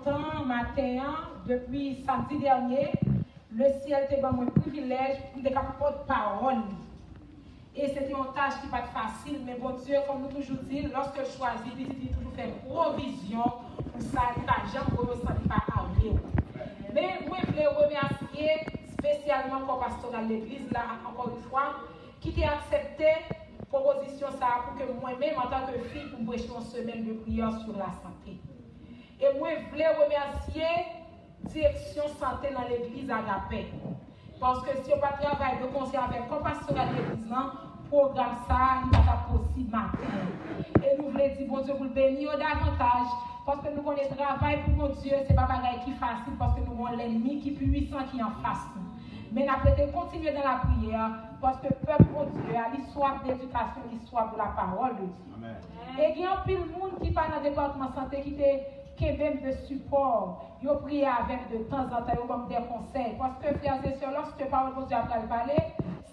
content matin, depuis samedi dernier, le ciel était bon mon privilège pour des porte-parole. Et c'était une tâche qui n'est pas facile, mais bon Dieu, comme nous toujours dit, lorsque je choisis, il toujours faire provision pour ça, il va jamais ressentir pas arriver. Mais moi, je voulais remercier spécialement le pastoral de l'église, là, encore une fois, qui a accepté la proposition ça pour que moi-même, en tant que fille, pour prêcher une semaine de prière sur la santé. Et moi, je voulais remercier la direction santé dans l'église Agapé. Parce que si on ne travaille de conseil avec le pastoral de l'église, le programme ça, il n'est pas possible matin. Et nous voulons dire, bon Dieu, vous le bénir davantage. Parce que nous connaissons le travail pour mon Dieu, ce n'est pas bagaille qui est facile, parce que nous avons l'ennemi qui est puissant qui est en face. Mais nous avons continuer dans la prière, parce que le peuple, mon Dieu, a l'histoire d'éducation, l'histoire de la parole de Dieu. Amen. Et il y a un peu de monde qui parle dans le département de santé qui est même de support. Ils ont prié avec de temps en temps, ils ont des conseils. Parce que, frères et sœurs, lorsque la parole de Dieu a parlé,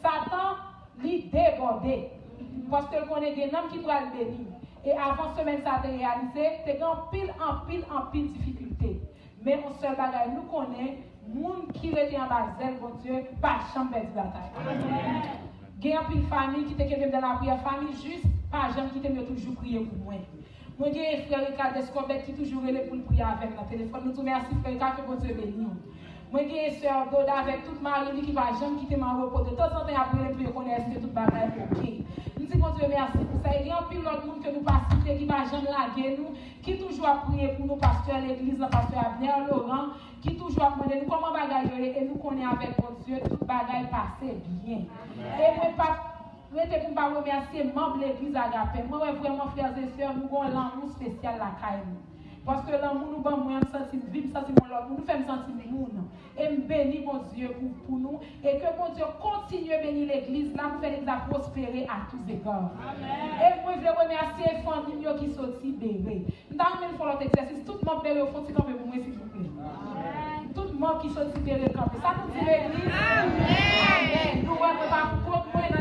Satan l'y débordé. Parce que connaît des hommes qui pourraient le bénir. Et avant semaine, ça a été réalisé, c'est en pile difficulté. Mais on seul bagage, nous connaissons, les gens qui étaient en Basel, bon Dieu, pas chambre de bataille. Il y a une famille qui était dans la prière, famille juste, pas jamais qui était toujours prier pour moi. Moi, j'ai un frère Ricard Escobet qui toujours relé pour prier avec le téléphone. Nous te remercions, frère Ricard, que bon Dieu bénisse. Moi, j'ai une soeur Doda avec toute Marie qui va jamais quitter ma repos. De temps en temps, après, pour connaître que tout le bagage est OK. Nous disons, bon Dieu, merci pour ça. Il y a un pile d'autres monde que nous passons, qui va jamais laguer nous, qui toujours a prié pour nous, pasteur l'église, le pasteur Abner, Laurent, qui toujours a demandé nous comment bagaille et nous connaissons avec mon Dieu, tout bagaille passé bien. Et moi, pas. Nous étions pour remercier les membres de l'église Agapé. Moi, vraiment, frères et sœurs, nous avons un amour spécial à la caille. Parce que l'amour nous donne moins de sentir vivre, sentir l'autre, nous faisons sentir nous. Et nous bénissons mon Dieu pour nous. Et que mon Dieu continue à bénir l'église, là, nous faisons nous prospérer à tous égards. Et moi, je veux remercier les familles qui sont si bébés. Nous avons même fait l'autre exercice. Tout le monde bébé au fond, c'est comme pour moi, s'il vous plaît. Tout le monde qui sont si bébés, ça nous dit l'église. Amen. Nous, moi, dans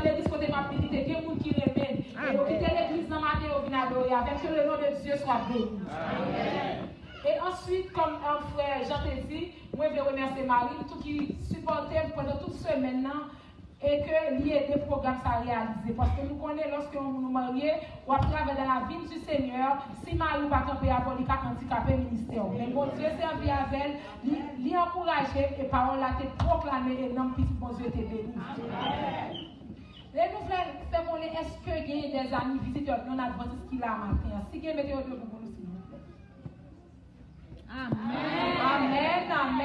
l'église, côté ma petite, il y a des gens qui reviennent. Et vous quittez l'église dans ma tête, au final, avec que le nom de Dieu soit béni. Et ensuite, comme un frère Jean te dit, moi je veux remercier Marie, tout qui supportait pendant toute semaine et que lié des programmes à réaliser. Parce que nous connaissons lorsque nous nous marions, on travaille dans la ville du Seigneur, si Marie n'a pas campé à Polica, handicapé ministère. Mais bon Dieu servi avec elle, l'y encourager et parole a été proclamée et non petit bon Dieu te béni. Et nous voulons faire connaître, est-ce qu'il y a des amis visiteurs non adventistes qui l'ont matin? Si vous mettez au debout pour nous, s'il vous plaît.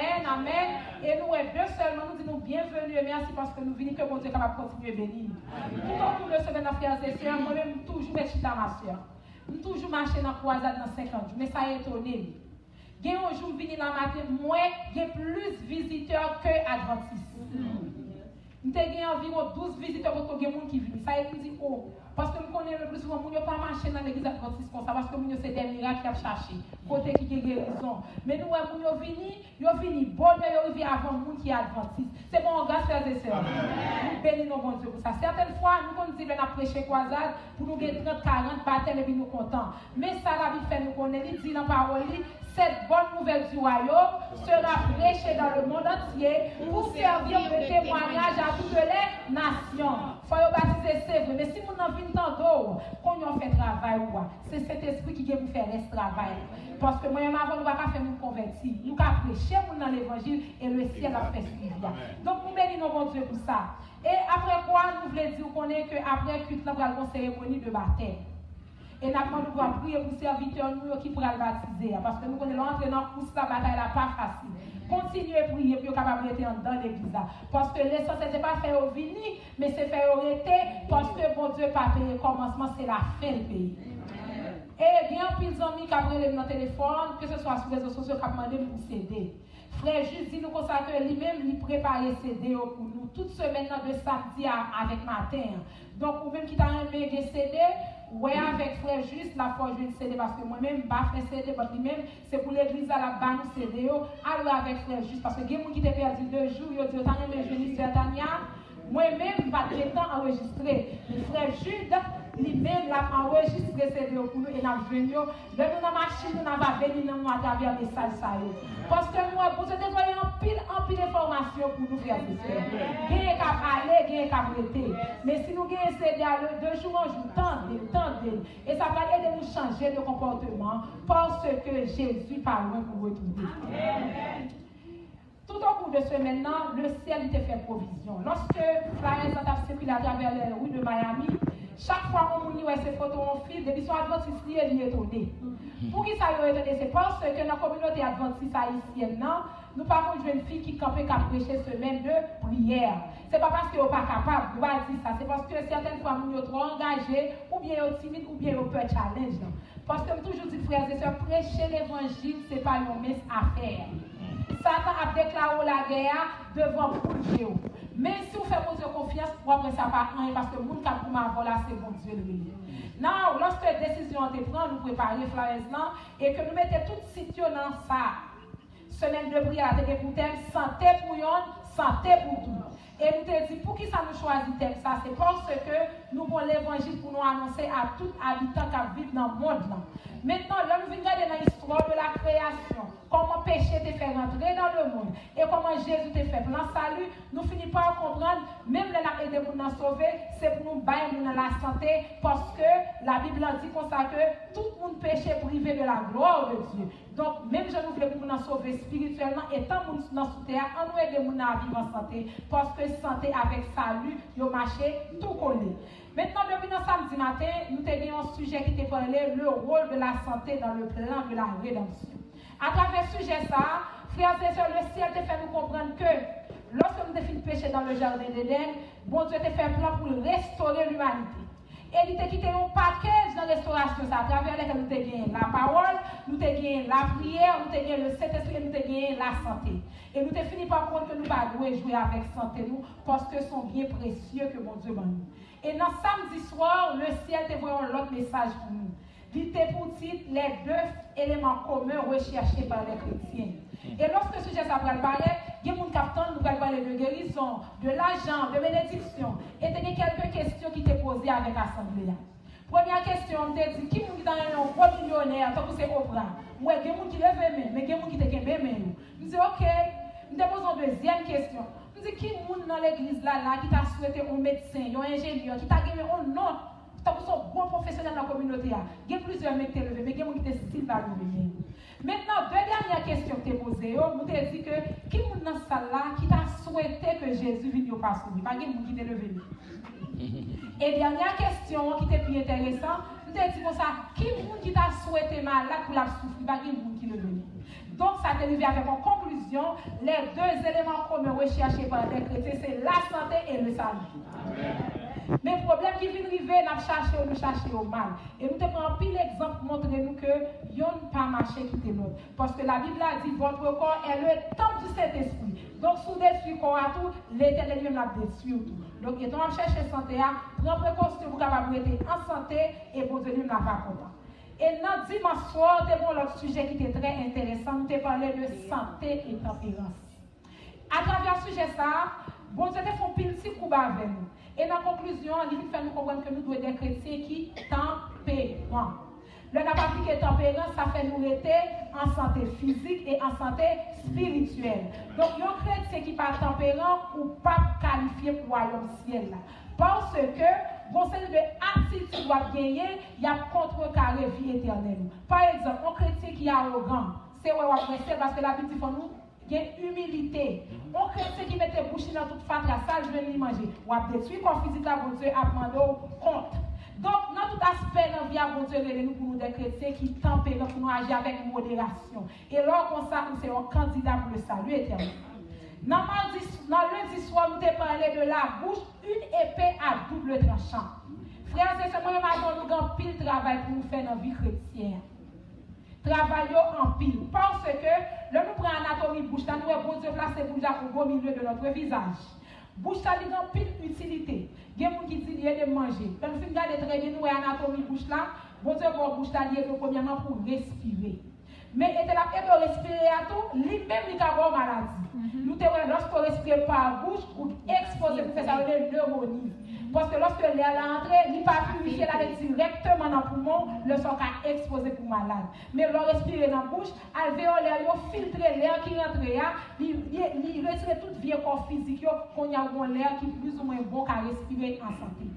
Amen. Et nous, deux seulement, nous disons bienvenue et merci parce que nous venons que mon Dieu est capable de continuer à bénir. Tout au cours de semaine, frères et sœurs, moi-même, toujours mettre chita ma soeur. Nous toujours marcher dans la croisade dans 50 jours, mais ça a étonné. Il y a un jour, venir la matin, moi, il y a plus de visiteurs que adventistes. Nous avons environ 12 visiteurs pour que les gens qui viennent. Ça a été dit, oh, parce que nous connaissons le plus souvent, nous ne pas marcher dans l'église adventiste comme ça, parce que nous c'est des miracles qui ont cherché, côté qui est guérison. Mais nous, nous sommes venus, bonheur, nous avant le monde qui est adventiste. C'est bon, grâce frères et sœurs. Nous bénissons bon Dieu pour ça. Certaines fois, nous disons qu'on a prêché croisade pour nous gagner 30, 40 baptêmes et puis nous contents. Mais ça, la vie fait nous connaître, il dit dans la parole, cette bonne nouvelle du royaume sera prêchée dans le monde entier pour servir de témoignage à toutes les nations. Il faut baptiser, c'est vrai. Mais si nous n'en venons tant d'eau, qu'on y fait travail, c'est cet esprit qui vient vous faire ce travail. Parce que moi-même, avant, nous ne pouvons pas faire nous convertir. Nous pouvons prêcher dans l'évangile et le ciel a fait suivre. Donc, nous bénissons mon Dieu pour ça. Et après quoi, nous voulons dire qu'on est qu'après culte, nous avons une cérémonie de baptême. Et nous devons prier pour les serviteurs qui pourraient le baptiser. Parce que nous connaissons l'entrée dans la bataille là pas facile. Continuez à prier pour être capable d'être dans l'église. Parce que l'essentiel, ce n'est pas faire au vini, mais c'est faire au été. Parce que bon Dieu pas payé commencement, c'est la fin du pays. Et il y a un pile d'amis qui ont pris notre téléphone, que ce soit sur les réseaux sociaux, qui ont demandé pour CD. Frère, juste dit nous consacrer lui-même, il prépare CD pour nous toute semaine de samedi avec matin. Donc, ou même qui t'a un CD, ouais, avec frère juste, la fois je CD parce que moi-même, pas faire CD, mais lui-même, c'est pour l'église à la bas nous CD, alors avec frère juste, parce que il y a des gens qui t'ont perdu 2 jours, ils ont dit, t'as un jeune Tania, moi-même, pas de temps enregistré. Le frère Jude, lui-même l'a enregistré ces vidéos pour nous et n'a venu. De nous dans la machine, nous n'avons béni nous à travers les messages. Parce que nous, vous avez envoyé en pile d'informations pour nous, frères et sœurs. Gain qu'à aller, gain qu'à prêter. Mais si nous gagnons ces de jour en jour, tendez. Et ça va aider nous changer de comportement parce que Jésus parle pour retourner. Amen. Tout au cours de ce maintenant, le ciel t'a fait provision. Lorsque Florence a circulé à travers les rues de Miami, chaque fois qu'on nous voit ces photos en fil, depuis son adventiste, il est étonné. Pour qui ça est étonné? C'est parce que dans la communauté adventiste haïtienne, nous parlons d'une fille qui campait qu'à prêcher semaine de prière. Ce n'est pas parce qu'elle n'est pas capable, de dire ça. C'est parce que certaines fois, nous sommes trop engagés, ou bien nous sommes timides, ou bien nous sommes challenge. Parce que toujours dit, frères et sœurs, prêcher l'évangile, ce n'est pas une mince affaire. Satan a déclaré la guerre devant tout Dieu. Mais si vous faites votre confiance, vous ne ça pas rien parce que le monde qui a pour là, c'est bon Dieu. Non, lorsque la décision est prise, nous préparons Florence et que nous mettons toute situation dans ça. Semaine de prière, pour thème santé pour yon, santé pour tout. Et nous te dit, pour qui ça nous choisit ça? C'est parce que nous avons l'évangile pour nous annoncer à tout habitant qui vit dans le monde. Maintenant, là, nous venons regarder dans l'histoire de la création, comment péché te fait rentrer dans le monde et comment Jésus te fait plan salut, nous finissons par comprendre, même là, nous aider pour nous sauver, c'est pour nous bailler dans la santé, parce que la Bible dit comme ça que tout le monde péché privé de la gloire de Dieu. Donc, même je nous voulons pour nous sauver spirituellement, et tant que nous sommes sous terre, on nous aide à vivre en santé, parce que santé avec salut, il marché tout collé. Maintenant, depuis le samedi matin, nous avons un sujet qui te parlait, le rôle de la santé dans le plan de la rédemption. À travers ce sujet, ça, frères et sœurs, le ciel te fait nous comprendre que lorsque nous avons péché dans le jardin d'Éden, bon Dieu te fait un plan pour restaurer l'humanité. Et il t'a quitté un paquet dans la restauration, ça, à travers lesquels nous avons gagné la parole, nous avons gagné la prière, nous avons gagné le Saint-Esprit, nous avons gagné la santé. Et nous avons fini par comprendre que nous ne pouvons pas jouer avec santé, nous, parce que sont bien précieux que mon Dieu m'a nous. Et dans samedi soir, le ciel te voit l'autre message pour nous. Il te pour titre les deux éléments communs recherchés par les chrétiens. Et lorsque ce sujet s'appelle parler, il y a mon capitaine, nous allons parler de guérison, de l'argent, de bénédiction. Et il y a quelques questions qui t'ont posées avec l'Assemblée. Première question, on te dit, qui est un gros millionnaire, tant que c'est Oprah? Moi, il y a des gens qui lèvent les mains, mais il y a des gens qui te lèvent les mains. Je dis, ok, je te pose une deuxième question. Je dis, qui est dans l'église là, qui t'a souhaité un médecin, un ingénieur, qui t'a gagné un nom? Tu as un bon professionnel dans la communauté. Il y a plusieurs mecs qui te levés, mais il y a des gens qui te style pas lever. Maintenant, deux dernières questions que tu as posées. Nous t'ai dit que qui est dans cette salle là qui t'a souhaité que Jésus vienne au passé? Pas de gens qui te levé. Et dernière question qui était plus intéressante, nous t'ai dit comme ça, qui est qui t'a souhaité malade pour la souffrir? Pas de gens qui te levé. Donc, ça t'est arrivé avec en conclusion, les deux éléments communs recherchés par les chrétiens, c'est la santé et le salut. Amen. Mais le problème qui vient arriver, nous cherchons au mal. Et nous te prenons pile l'exemple pour montrer nous que nous n'avons pas marché qui est notre. Parce que la Bible a dit votre corps est le temple du Saint-Esprit. Donc, si vous détruisez corps à tout, l'Éternel lui-même l'a détruit tout. Donc, étant chercher santé, prends précaution pour capable être en santé et pour Dieu n'a pas content. Et dans dimanche soir, nous avons l'autre sujet qui était très intéressant. Nous avons parlé de santé et tempérance. À travers ce sujet, bon Dieu te font pile si coup avec nous. Et dans la conclusion, il fait nous comprendre que nous devons être des chrétiens qui tempérant. Le n'a pas appliqué tempérance, ça fait nous rester en santé physique et en santé spirituelle. Donc, un chrétien qui n'est pas tempérant ou pas qualifié pour le royaume ciel. Parce que, bon, c'est de attitude doit gagner, il y a contrecarré la vie éternelle. Par exemple, un chrétien qui est arrogant, c'est où on va rester parce que la Bible dit pour nous, il y a humilité. On chrétien qui mette bouche dans toute fatra, ça je vais lui manger. Ou à détruire comme physique à bon Dieu, à demander compte. Donc, dans tout aspect de la vie à bon Dieu, nous pour nous des chrétiens qui tempèrent, pour nous agir avec modération. Et là, comme ça, nous sommes un candidat pour le salut éternel. Dans lundi soir, nous avons parlé de la bouche, une épée à double tranchant. Frères et sœurs, nous avons un pile travail pour nous faire dans la vie chrétienne. Travaillons en pile. Parce que, là, nous prenons l'anatomie bouche, nous avons Dieu placé bouche au milieu de notre visage. Bouche, ça a une pile utilité. Il y a des gens qui disent qu'il y a de manger. Quand nous regardons très bien, nous avons l'anatomie bouche là, bon Dieu, bouche là, il est premièrement pour respirer. Mais et la paix de respirer à tout, lui-même, il a une maladie. Nous, lorsqu'on respire par bouche, ou exposer pour faire ça, une pneumonie. Parce que lorsque l'air est entré, il n'est pas purifié directement dans le poumon, le sang a exposé pour malade. Mais l'on respire dans la bouche, alvéolaire, il filtre l'air qui rentre, il retire tout vieux corps physique, qu'on y a un l'air qui est plus ou moins bon qu'à respirer en santé.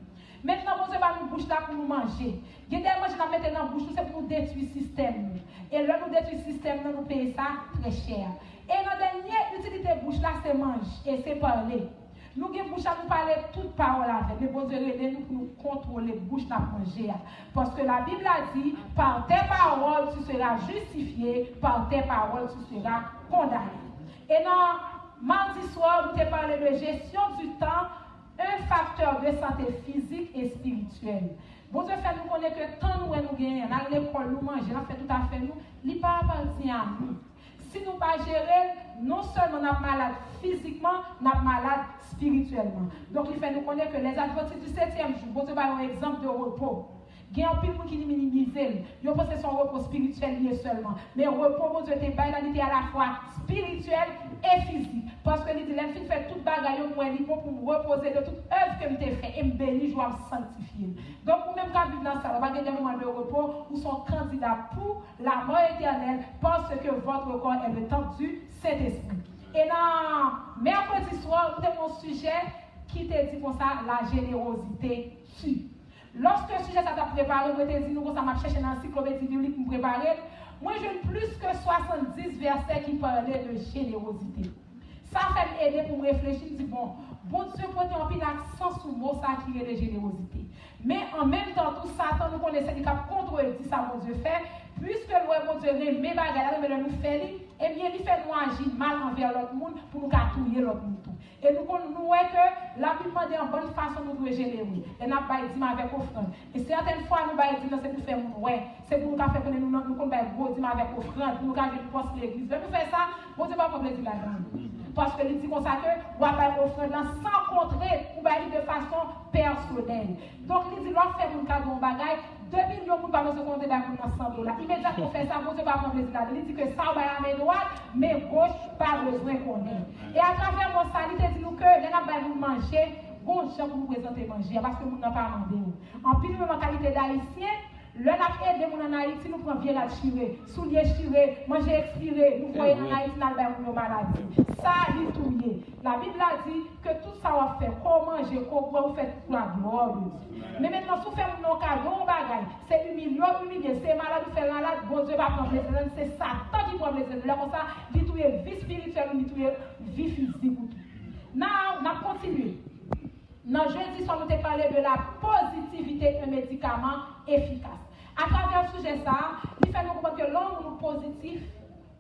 Maintenant, bon Dieu va nous bouche là pour nous manger. Il y a des manger qu'on met dans la bouche, c'est pour nous détruire le système. Et là, nous détruire le système, nous payons ça très cher. Et la dernière utilité de bouche là, c'est manger et c'est parler. Nous avons bouche à nous parler toute parole avec, mais bon Dieu aide nous pour nous contrôler la bouche à manger. Parce que la Bible a dit, par tes paroles, tu seras justifié, par tes paroles, tu seras condamné. Et dans mardi soir, nous avons parlé de gestion du temps, un facteur de santé physique et spirituelle. Bon Dieu fait nous connaître que tant nous gagnons, à l'école, nous mangeons, on fait tout à fait nous, il n'est pas appartient à nous. Si nous ne pas gérer, non seulement nous sommes malades physiquement, nous sommes malades spirituellement. Donc il fait nous connaître que les adventistes du 7e jour, bon Dieu va un exemple de repos. Il y a un peu de gens qui minimisent, ils pensent que c'est un repos spirituel lié seulement. Mais le repos, bon Dieu, est à la fois spirituel et physique. Parce que il dit, l'enfant fait toute bagaille pour me reposer de toute œuvre que je t'ai fait et me bénir, je dois me sanctifier. Donc, vous même quand vous vivez dans ça, vous avez des moments de repos où sont candidats pour la mort éternelle parce que votre corps est le temple du Saint-Esprit. Et dans mercredi soir, nous avons un sujet qui te dit comme ça, la générosité tue. Lorsque le sujet t'a préparé, je te dis, nous, ça m'a cherché dans l'encyclopédie biblique pour me préparer. Moi, j'ai plus que 70 versets qui parlaient de générosité. Ça fait m'aider pour me réfléchir, je dis, bon Dieu, pour un peu l'accent sur le mot, ça qui est de générosité. Mais en même temps, tout Satan, nous connaissons qu'il a contredit ça, mon Dieu fait, puisque le mon Dieu remet bagarre, mais nous fait, eh bien, il fait nous agir mal envers l'autre monde pour nous catouiller l'autre monde. Et nous voyons que la Bible demande en bonne façon nous devons générer. Et nous avons dit avec offrande. Et certaines fois, nous avons dit c'est pour faire ouais, c'est pour nous faire que nous avons gros dit avec offrande, pour nous faire poster l'église. Nous faisons ça, bon Dieu va pas plaisir là-dedans. Parce que il dit comme ça que vous avez offrande sans contrer ou de façon personnelle. Donc il dit l'on fait un cadeau en bagaille. 2 millions pour ne pas se compter dans $100. Immédiatement, on fait ça, bon Dieu va prendre plaisir là. Il dit que ça, on va à main droite, mais gauche, pas besoin qu'on ait. Et à travers mon salut, il dit nous que les gens vont manger, bon Dieu pour nous présenter manger, parce que nous n'avons pas demandé. En plus, nous, en qualité d'haïtien, le n'a aidé mon en Haïti, nous prenons bien à tirer, souliers tirer, manger expiré, nous voyons en Haïti dans le maladie. Ça, il tout lié. La Bible a dit que tout ça va faire, comment manger, comment vous faites pour la gloire de Dieu. Mais maintenant, si vous faites nos cadeaux, c'est humilié, c'est malade, vous faites malade, bon Dieu va prendre plaisir, c'est Satan qui prend plaisir. Là, comme ça, il tout est vie spirituelle, il tout est vie physique. Now, on a continué. Dans jeudi, on nous a parlé de la positivité d'un médicament efficace. À travers ce sujet, ça, il fait nous comprendre que l'homme positif,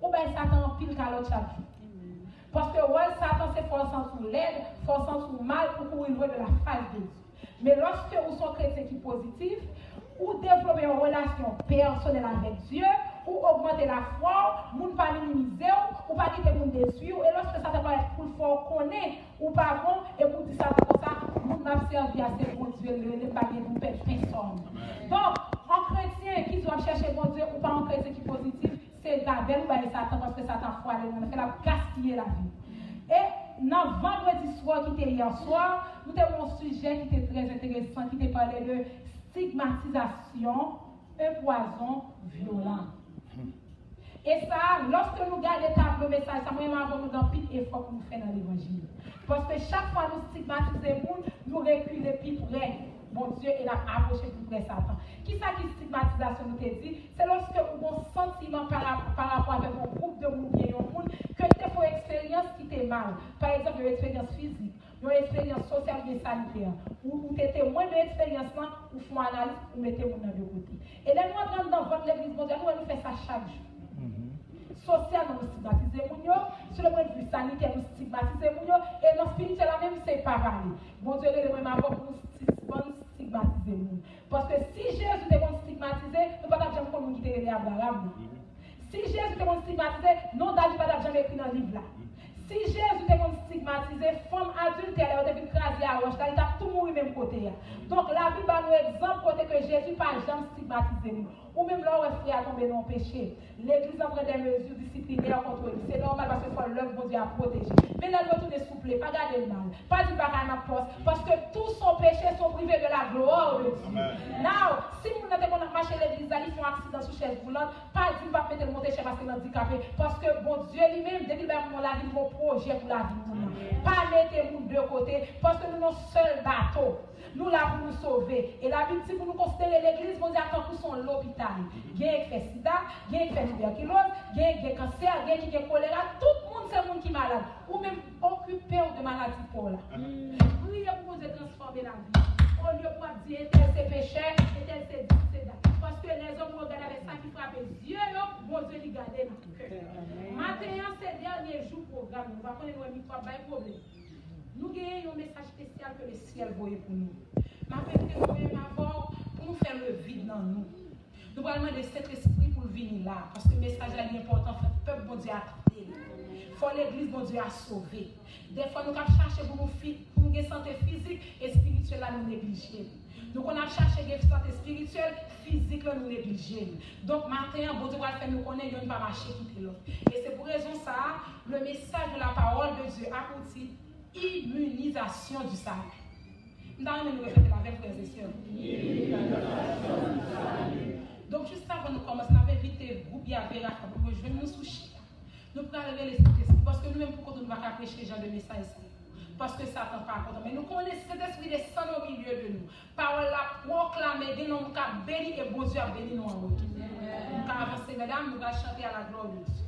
ou bien Satan pile qu'à l'autre chaque jour. Parce que ouais, Satan c'est forçant sur l'aide, forçant sur le mal pour courir loin de la face de Dieu. Mais lorsque vous êtes chrétien qui est positif, ou développer une relation personnelle avec Dieu, ou augmenter la foi, ou ne pas minimiser, ou pas quitter le monde déçu, et lorsque ça va être pour fort connaître, ou pas bon, et pour dire ça comme ça, vous n'avez servi à ces bons Dieu, ne pas pour perdre personne. Donc, un chrétien qui doit chercher bon Dieu, ou pas un chrétien qui est positif, c'est garder ou bailler Satan, parce que Satan foire, on fait la gaspiller la vie. Et dans vendredi soir, qui était hier soir, nous avons un sujet qui était très intéressant, qui était parlé de stigmatisation, un poison violent. Et ça, lorsque nous gardons le message, ça m'a avons un pile effort pour nous faire dans l'évangile. Parce que chaque fois nous stigmatisons les gens, nous reculons plus près. Bon Dieu, il a approché plus près Satan. Qui ça qui stigmatisation nous te dit? C'est lorsque vous avez un sentiment par rapport avec un groupe de monde, que tu as une expérience qui t'est mal. Par exemple, une expérience physique, une expérience sociale et sanitaire, ou tu es témoin de l'expérience là, ou font analyse, ou mettez vous dans le côté. Et là, nous entrons dans votre église, bon Dieu, nous faisons ça chaque jour. Socialement, nous stigmatisons, sur le point de vue sanitaire, nous stigmatisons, et dans le spirituel, même, c'est pas pareil. Bon Dieu, le même rapport pour nous stigmatiser. Parce que si Jésus était stigmatisé, nous ne pouvons jamais comment quitter les Abraham. Si Jésus était stigmatisé, non, David ne pouvons jamais écrire dans le livre là. Si Jésus était stigmatisé, femme adulte, elle a été écrasée à roche, il a tout mouru même côté. Donc la Bible a un exemple côté que Jésus n'a jamais stigmatisé. Ou même là où est-ce qu'il a tombé dans le péché. L'Église a pris des mesures disciplinaires contre lui. C'est normal parce que fois l'œuvre, bon Dieu a protégé. Mais là, nous retourner souple, pas garder le mal, pas dire pas qu'à notre poste, parce que tous son péché sont privés de la gloire de Dieu. Now, si nous n'avons pas marché l'église, ils font un accident sous chaise roulante, pas dire pas mettre le monter chez parce que nous handicapé, parce que bon Dieu lui-même, depuis que la vie, mon projet pour la vie. Pas mettre nous de côté, parce que nous sommes seul bateau. Nous là pour nous sauver. Et la Bible dit pour nous considérer l'église, on dit attends pour son l'hôpital. Il y a qui fait sida, il y a qui fait tuberculose, il y a qui cancer, il y a qui fait choléra. Tout le monde c'est le monde qui est malade. Ou même occupé de maladie pour là. Priez pour nous transformer la vie. Au lieu de dire tel c'est péché, et tel c'est dit, c'est ça. Parce que les hommes regardent avec ça qui frappe les yeux, bon Dieu les garde dans le cœur. Maintenant, c'est le dernier jour programme. On va prendre le micro, pas de problème. Nous gagnons un message spécial que le ciel voyait pour nous. Ma pour nous faire le vide dans nous. Nous allons demander cet esprit pour venir là. Parce que le message est important. Le peuple, bon Dieu, a traité. Il faut l'église, bon Dieu, a sauvé. Des fois, nous avons cherché pour nous une santé physique et spirituelle à nous négliger. Donc, on a cherché une santé spirituelle, physique, là, nous négliger. Donc, maintenant, bon Dieu va faire nous connaître, il ne va pas marcher quitter l'autre. Et c'est pour raison ça, le message de la parole de Dieu a pour immunisation du salut. Nous allons nous répéter la même frères et sœurs. Donc, juste avant de commencer, nous avons invité le groupe Yahvé pour rejoindre nous sous Chia. Nous pouvons lever l'esprit parce que nous-mêmes, pourquoi nous ne pouvons pas prêcher les gens de message parce que ça ne pas content. Mais nous connaissons cet esprit de sang au milieu de nous. Parole la proclamer, de nous béni et bon Dieu a béni nous en retour. Nous allons avancer, mesdames, nous allons chanter à la gloire de Dieu.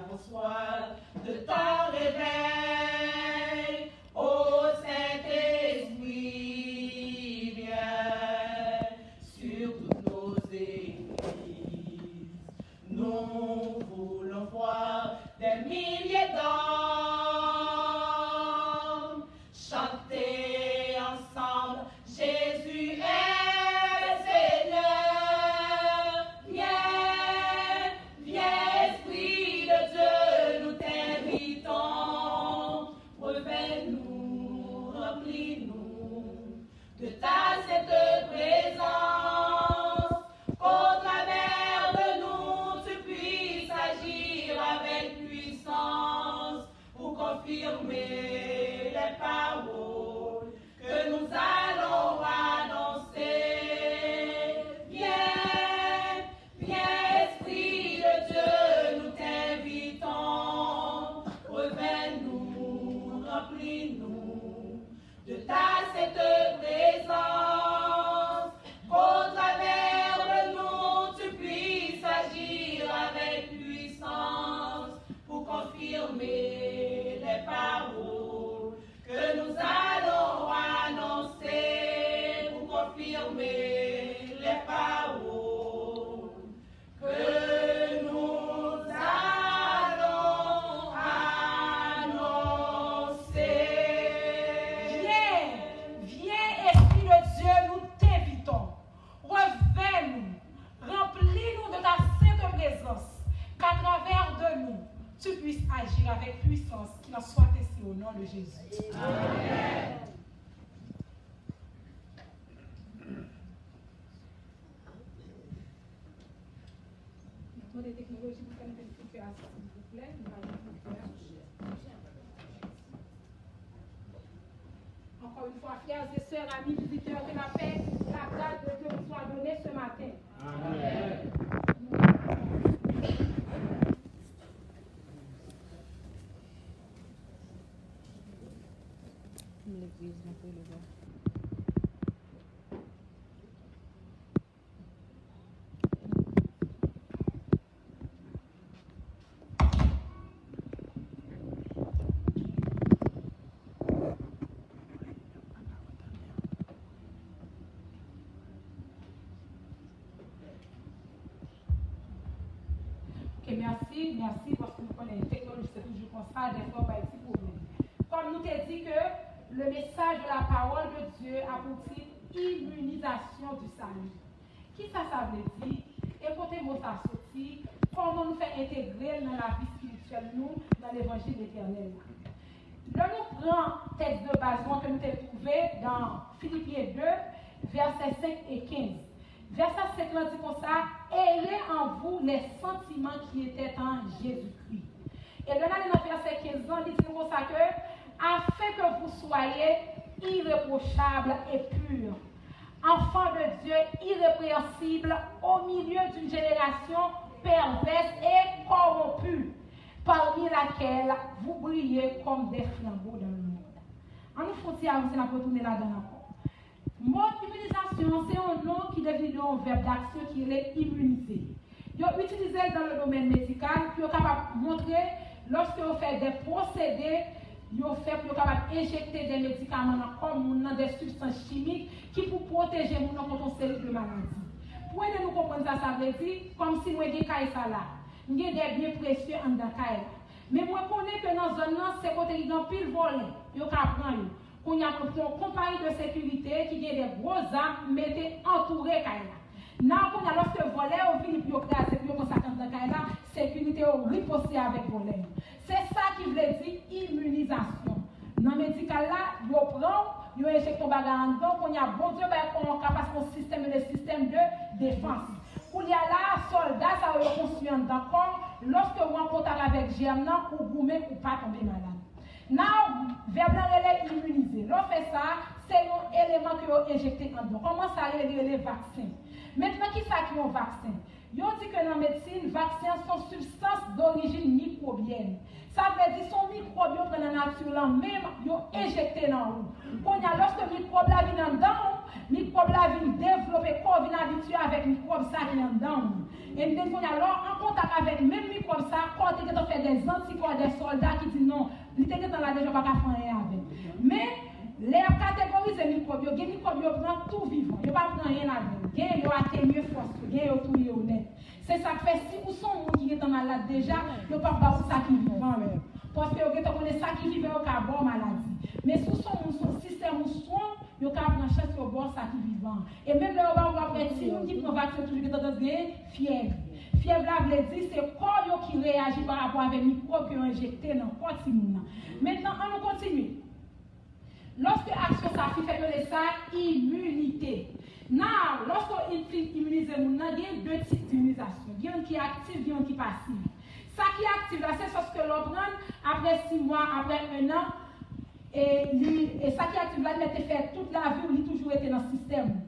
bonsoir de ton réveil, ô Saint-Esprit, viens sur toutes nos églises. Nous voulons voir des milliers d'hommes chanter ensemble, Jésus est Seigneur. Viens, viens, Esprit de Dieu, nous t'invitons. Reviens-nous, remplis-nous de ta sainte présence. Qu'au travers de nous, tu puisses agir avec puissance pour confirmer les paroles que nous allons annoncer. Viens, viens, Esprit de Dieu, nous t'invitons. Reviens-nous, remplis-nous de ta sainte présence. Qu'au travers de nous, tu puisses agir avec puissance pour confirmer les paroles que nous allons annoncer, pour confirmer les paroles que nous allons annoncer. Viens, viens, Esprit de Dieu, nous t'invitons. Reviens-nous, remplis-nous de ta sainte présence, qu'à travers de nous, tu puisses agir avec puissance, qu'il en soit ainsi au nom de Jésus. Amen. Maintenant, les technologies pour faire une récupération, s'il vous plaît. Nous allons le faire. Encore une fois, frères et sœurs, amis, visiteurs de la paix, la grâce de Dieu vous soit donnée ce matin. Amen. L'église, on peut le voir. Ok, merci parce que nous connaissons la technologie, c'est toujours comme ça, des fois, pas de petits problèmes. Comme nous t'ai dit que le message de la parole de Dieu a pour titre immunisation du salut. Qui ça veut dire? Écoutez-moi ça sorti, comment nous faire intégrer dans la vie spirituelle, nous, dans l'évangile éternel. Là, nous prenons texte de base que nous avons trouvé dans Philippiens 2, versets 5 et 15. Verset 5 dit comme ça, ayez en vous les sentiments qui étaient en Jésus-Christ. Et là, dans le verset 15, il dit comme ça que, afin que vous soyez irréprochables et purs, enfants de Dieu irrépréhensibles au milieu d'une génération perverse et corrompue, parmi laquelle vous brillez comme des flambeaux dans le monde. En nous faut-il avancer la retourner là-dedans encore. Mot immunisation, c'est un nom qui devient un verbe d'action qui est immunisé. Ils ont utilisé dans le domaine médical pour capable montrer lorsque vous faites des procédés, vous faites pour capable injecter des médicaments comme des substances chimiques qui pour protéger nous contre une série de maladies. Pour aider nous comprendre ça, ça veut dire comme si moi j'ai ça là, j'ai des biens précieux en dedans. Mais moi connais que dans zone là, c'est côté ils ont pile volé, ils ont prendre. On y a une compagnie de sécurité qui a des gros armes, mettez entouré Kaila. Now, quand on a lorsque volé, on finit plus craser, puis on consacre dans Kaila, sécurité au riposter avec volé. C'est ça qui veut dire immunisation. Dans le médical là, on prend, on injecte ton bagage en dedans, on y a bon Dieu, on capace un système de défense. Pour y a là, soldats, ça va construire en dedans, lorsque vous en contact avec GM, ou vous-même, ou pas tomber malade. Now, verbe est immunisé. L'on fait ça, c'est un élément que vous injectez en dedans. Comment ça les vaccins? Maintenant, qui ça qui est un vaccin? Ils ont dit que dans la médecine, les vaccins sont substances d'origine microbienne. Ça veut dire que son microbiome dans la nature, là, même, ils ont injecté dans l'eau. Quand il y a lorsque le microbe là vient dedans, microbe là vient développer corps vient habitué avec microbe ça qui est dedans. Et nous sommes alors en contact avec même microbe ça, quand tu as fait des anticorps, des soldats qui disent non, il était dans la déjà pas faire rien avec. Mais les catégories de microbes, les microbes prennent tout vivant, ils ne prennent rien avec. Ils ont atténué force, ils ont tout honnête. C'est ça qui fait si vous sont gens qui sont malades déjà, ils ne peuvent pas ça qui vivant. Parce que vous connaissez ça qui vivent au cas bon maladie. Mais si son système ou soin, vous pouvez prendre chance au bord ça qui vivant. Et même là, on va prendre si on dit qu'on va faire toujours dans fièvre. Fièvre là, veut dire c'est le corps qui réagit par rapport avec les microbes qui ont injecté dans le corps. Maintenant, on continue. Lorsque l'action ça fait ça immunité. Now, lorsqu'on immunise les gens, il y a deux types d'immunisation. Il y a une qui est active, il y a une qui est passive. Ça qui est active, c'est ce que l'on prend après 6 mois, après 1 an. Et ça qui est active, là, il a fait toute la vie, il a toujours été dans le système.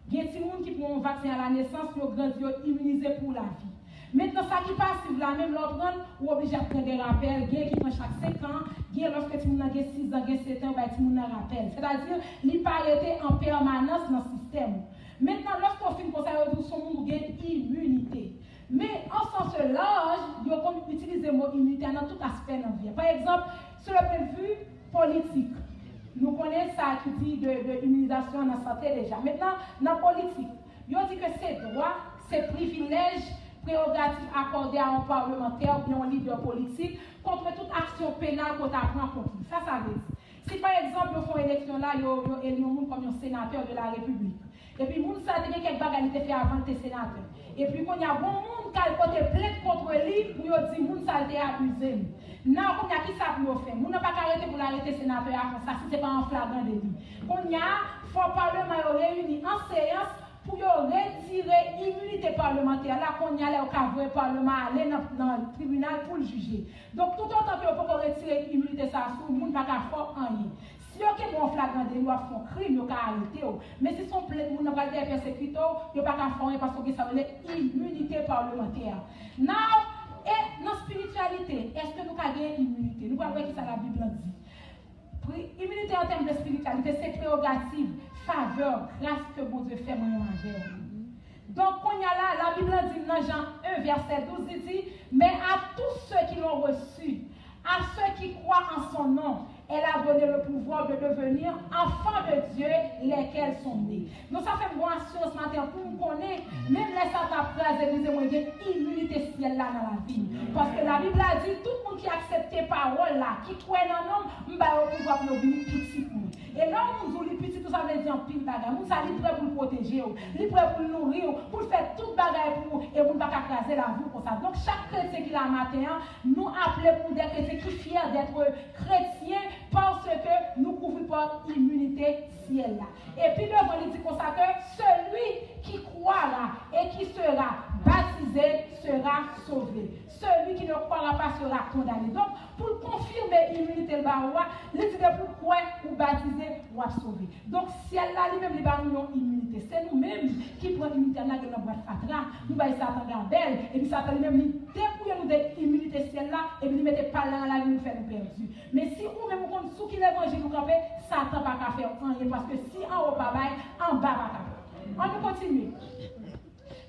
Il y a des gens qui prennent un vaccin à la naissance, ils ont grandi, immunisé pour la vie. Maintenant, ça qui passe, là, même l'on prend, ou obligé de prendre des rappels, il y a qui prend chaque 5 ans, il y a lorsque tu as 6 ans, 7 ans, tu as un rappel. C'est-à-dire, il n'a pas été en permanence dans le système. Maintenant, lorsqu'on finit comme ça, on son monde a immunité. Mais en sens large, il y a comme utiliser le mot immunité dans tout aspect de la vie. Par exemple, sur le point de vue politique, nous connaissons ça qui dit de immunisation dans la santé déjà. Maintenant, dans la politique, il dit que c'est droit, c'est privilège, prérogative accordée à un parlementaire ou bien un leader politique contre toute action pénale qu'on apprend contre lui. Ça veut dire. Si par exemple, ils font une élection là, ils élèvent un comme un sénateur de la République. Et puis, moun sa te quelques bagages qui fait avant tes sénateurs. Et puis, quand il y a bon monde qui a porté plainte contre lui, pour dire moun sa te abusé. Non, quand il y a qui ça pour faire? Moun n'a pas arrêté pour l'arrêter sénateur comme ça, si ce n'est pas en flagrant délit. Quand il y a, il faut le Parlement réuni en séance pour retirer l'immunité parlementaire. Là, quand il y a le Parlement aller dans le tribunal pour le juger. Donc, tout autant que vous pouvez retirer l'immunité, ça, le monde n'a pas faire rien. Si vous avez un flagrant délit, vous avez un crime, vous avez arrêté. Mais si son plainte, vous n'avez pas persécuté, vous n'avez pas faire parce que ça veut dire immunité parlementaire. Now, et dans la spiritualité, est-ce que nous avons une immunité? Nous allons voir qui ça la Bible dit. Immunité en termes de spiritualité, c'est prérogative, faveur, grâce que bon Dieu fait mon envers. Donc, quand il y a là, la Bible dit dans Jean 1, verset 12, il dit, mais à tous ceux qui l'ont reçu, à ceux qui croient en son nom, elle a donné le pouvoir de devenir enfants de Dieu, lesquels sont nés. Donc ça fait une bonne assurance matin pour nous connaître, même les Satan phrase, ils ont une immunité ciel là dans la vie. Parce que la Bible a dit, tout le monde qui accepte les paroles là, qui croit dans l'homme, on va le pouvoir pour nous petit. Et là, on nous dit petit, tout ça veut dire en pile bagarre. Nous sommes prêts pour le protéger, nous prêts pour le nourrir, pour faire toute bagarre pour nous, et pour ne pas craser la vie comme ça. Donc chaque chrétien qui l'a matin, nous appelons pour des chrétiens qui sont fiers d'être chrétiens, parce que nous couvrons par immunité ciel là. Et puis le bon dit comme ça que celui qui croira et qui sera baptisé sera sauvé. Celui qui ne croira pas sera condamné. Donc, pour confirmer l'immunité de Baroua, il dit pourquoi ou baptiser ou sauver. Donc, ciel là, lui-même, il va nous immunité. C'est nous-mêmes qui prenons l'immunité dans notre boîte fatra. Nous va Satan gardel. Et puis Satan lui-même, il dépouille nous de l'immunité ciel là, et puis il ne mettait pas là dans la vie, nous fait nous perdus. Mais si vous même vous sous qui l'évangile nous campez, Satan va pas faire rien. Parce que si en haut pas bail, en bas pas faire. On va continuer.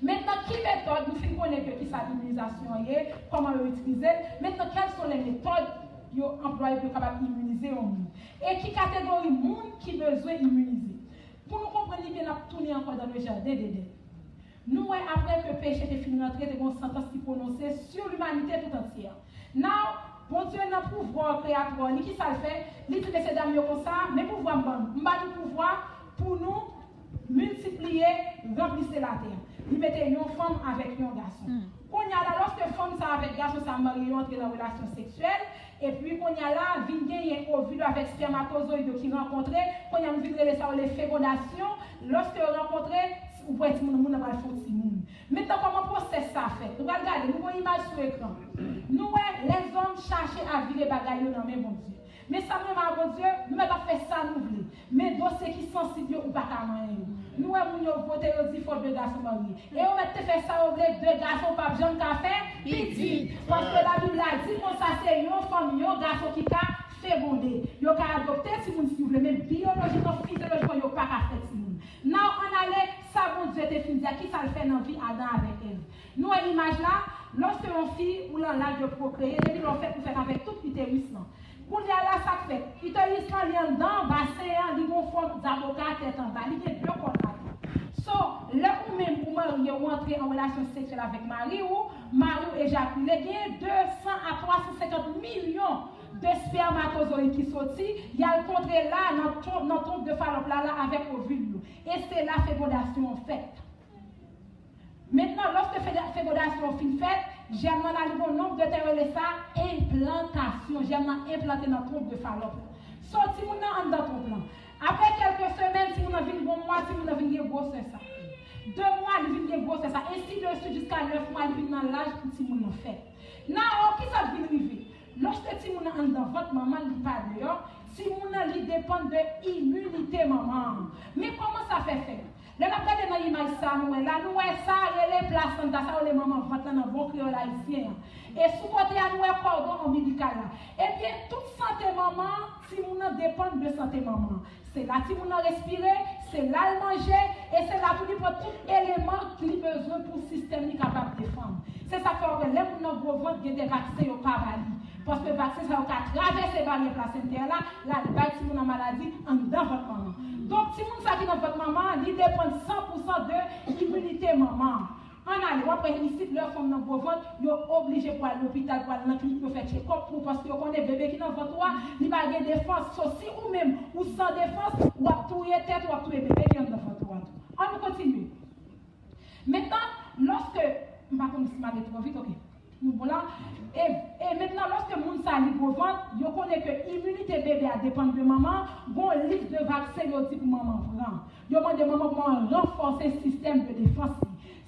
Maintenant, qui méthode, nous finissons connaître qui sa immunisation est, comment l'utiliser. Maintenant, quelles sont les méthodes qu'on emploie pour capable immuniser au monde? Et qui catégorie monde qui besoin immuniser? Pour nous comprendre bien, nous tourner encore dans le jardin d'Éden. Nous, après que le péché est fini d'entrer, de une sentence qui prononcée sur l'humanité tout entière. Now, bon Dieu n'a pouvoir créateur, ni qui ça le fait, il dit que c'est d'amis comme ça, mais pouvoir bon, nous pouvoir pour nous multiplier, remplir la terre. Il mettait une femme avec un garçon. Quand il y a là, lorsque femme ça avec garçon, ça marie entre dans la relation sexuelle, et puis quand il y a là, il y a un ovule avec spermatozoïde qui rencontrait, quand il y a une vidéo ça les fécondations, lorsque vous rencontrez, vous pouvez dire que vous n'avez pas fait de maintenant, comment procès ça fait? Nous regardons, nous voyons l'image sur l'écran. Nous, les hommes cherchent à vivre les bagailles dans le bon Dieu. Mais ça, même à bon Dieu, nous ne pouvons pas faire ça, nous voulons. Mais dossier qui sont sensibles ou pas qu'à manger. Nous, nous voté, nous dit faut 2 garçons mariés. Et on va faire ça, on voulait 2 garçons, pas besoin de café, petit. Parce que la Bible a dit que ça, c'est une femme, un garçon qui a fécondé. Il a adopté si vous voulez, même biologiquement, physiologiquement, il n'y a pas qu'à faire si vous. Now, fait dans la vie Adam avec elle. Nous, à l'image là, lorsque une fille ou l'âge de procréer, depuis l'on fait pour faire avec tout l'utérus. Quand il y a là, ça fait. L'utérus là, il y a dedans, bassin, il y a une forme d'avocat tête en bas, il y a deux contrats. So, là où même pour marier ou entrer en relation sexuelle avec Marie ou éjaculé, il y a 200 à 350 millions de spermatozoïdes qui sortent. Il y a le contraire là, dans le trompe de Fallope là, avec ovule. Et c'est la fécondation faite. Maintenant, lorsque la fécondation est faite, j'aime dans le nombre de terres ça, implantation. J'aime implanter dans le trompe de Fallope. Sorti mon dans ton plan. Après quelques semaines, si vous avez un bon mois, si vous avez une grosse ça. 2 mois, il vient une grosse ça. Ainsi de suite jusqu'à 9 mois, il vient dans l'âge pour si vous l'avez fait. Now, qui ça vient arriver? Lorsque si vous avez dans votre maman, il parle dehors, si vous avez dépend de l'immunité maman. Mais comment ça fait faire? Là, nous regardons dans l'image ça, nous ça, les placentas, ça, les mamans votent dans le bon créole haïtien. Et sous côté à nous, cordon ombilical là. Eh bien, toute santé maman, si vous dépend de santé maman. C'est là si vous respirer, c'est là le manger, et c'est là pour tout élément qui a besoin pour le système capable de défendre. C'est ça que les gens dans gros ventre, il y a des vaccins au pas valide. Parce que le vaccin, ça va traverser les barrières placentaires là, il va si vous avez maladie en dedans votre maman. Donc, si vous avez dans votre maman, il dépend 100% de l'immunité maman. En allant, après, ici, leur femme dans vos ventres, ils sont obligés pour aller à l'hôpital, pour aller dans la clinique, pour faire check-up, parce que vous connaissez bébé qui dans votre ventre, il va y avoir des défense. Si ou même, ou sans défense, ou à tout tête, ou à tout bébé qui est dans votre ventre. On continue. Maintenant, lorsque, je ne vais pas commencer trop vite, ok. Voilà. Et maintenant, lorsque le monde s'allie au ventre, vous connaissez que l'immunité bébé dépend de maman, bon liste de vaccins aussi pour maman prend. Vous demandez maman comment renforcer le système de défense.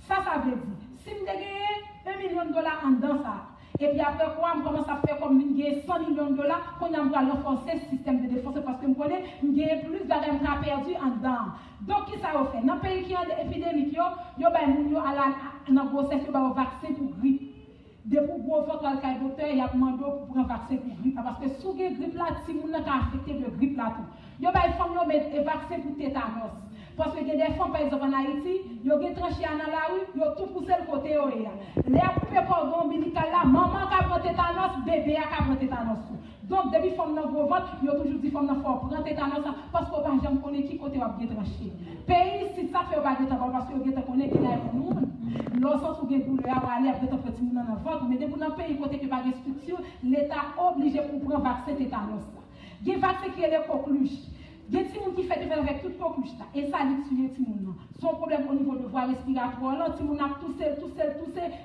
Ça veut dire, si vous avez $1 million en dedans ça, et puis après quoi, on commence à faire comme $100 millions, qu'on a renforcer le système de défense parce que vous connaissez, vous avez plus d'argent perdu en dedans. Donc, qui ça fait? Dans le pays qui a une épidémie, vous avez un grossesse, vous avez un vaccin pour grippe. Depuis que vous avez un docteur, il y a demandé pour prendre un vaccin pour grippe. Parce que si vous avez grippe là, si vous avez affecté de grippe là, vous avez un vaccin pour tétanos. Parce que des femmes, par exemple, en Haïti, ils ont tranché dans la rue, ils ont tout poussé le côté. Les coupé cordon ombilical là, maman qui a pris tétanos, bébé qui a pris tétanos. Donc, depuis que femmes dans vos votes, ils ont toujours dit femmes dans fort prendre tétanos parce que vous ne connaissez qui côté vous bien tranché. Pays, si ça fait pas de temps, parce que vous connaissez qu'il y a un monde. Dans le sens où vous avez douleur, vous allez après petit monde dans votre, mais depuis que vous pays côté qui pas de structure, l'État obligé pour prendre vaccin tétanos. Il y a un vaccin qui est le coqueluche. Il y a des gens qui font avec toute coqueluche et ça dit sur les gens. Son problème au niveau de voie respiratoire, là, les gens ont toussé,